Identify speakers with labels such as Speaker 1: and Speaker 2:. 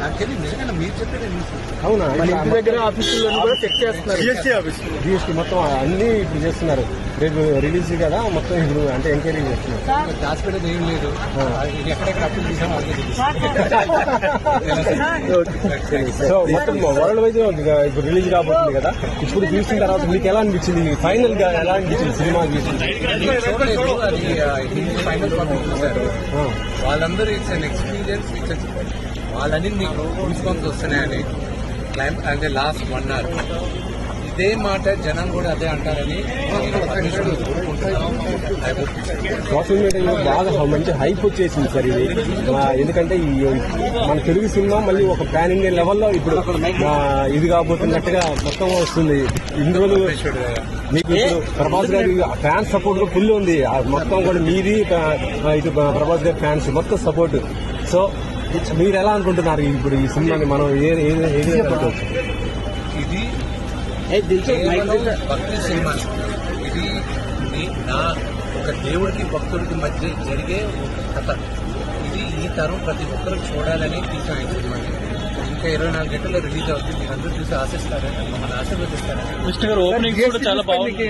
Speaker 1: నాకు తెలియదు నిజంగా మీరు చెప్తే నేను
Speaker 2: అవునా?
Speaker 3: ఇంటి దగ్గర ఆఫీసుల్లో కూడా చెక్ చేస్తున్నారు.
Speaker 2: జిఎస్టీ మొత్తం అన్ని ఇప్పుడు చేస్తున్నారు. రేపు రిలీజ్ కదా మొత్తం ఇప్పుడు అంటే ఎంక్వైరీ చేస్తున్నారు.
Speaker 1: హాస్పిటల్ ఏం లేదు, ఇది ఎక్కడెక్కడ అప్పులు తీసామో
Speaker 2: సో మొత్తం వరల్డ్ వైజ్ ఇప్పుడు రిలీజ్ కాబోతుంది కదా. ఇప్పుడు చూసిన తర్వాత మీకు ఎలా అనిపించింది? ఫైనల్ గా ఎలా అనిపించింది సినిమా చూసింది?
Speaker 1: అది ఫైనల్ పబ్లిక్ చూశారు వాళ్ళందరూ. It's an experience. వాళ్ళని మీకు గూస్బంప్స్ వస్తున్నాయని అంటే లాస్ట్ 1 hour ఇదే మాట జనం కూడా అదే అంటారని
Speaker 2: సోషల్ మీడియాలో బాగా మంచి హైప్ వచ్చేసింది సార్ ఇది. ఎందుకంటే మన తెలుగు సినిమా మళ్ళీ ఒక పాన్ ఇండియన్ లెవెల్లో ఇప్పుడు ఇది కాబోతున్నట్టుగా మొత్తం వస్తుంది. ఇన్ని రోజులు మీకు ఇప్పుడు ప్రభాస్ గారి ఫ్యాన్స్ సపోర్ట్ కూడా ఫుల్ ఉంది. మొత్తం కూడా మీది ఇటు ప్రభాస్ గారి ఫ్యాన్స్ మొత్తం సపోర్ట్. సో మీరు ఎలా అనుకుంటున్నారు ఇప్పుడు ఈ సినిమాని మనం ఏది
Speaker 1: ఇది భక్తి సినిమా. ఇది నా ఒక దేవుడికి భక్తుడికి మధ్య జరిగే ఒక కథ. ఇది ఈ తరం ప్రతి ఒక్కరు చూడాలని తీసిన ఈ సినిమాని. ఇంకా 24 గంటల్లో రిలీజ్ అవుతుంది. మీరు అందరూ చూసి ఆశిస్తారని, మమ్మల్ని ఆశీర్వదిస్తారని.
Speaker 3: చాలా బాగుంది.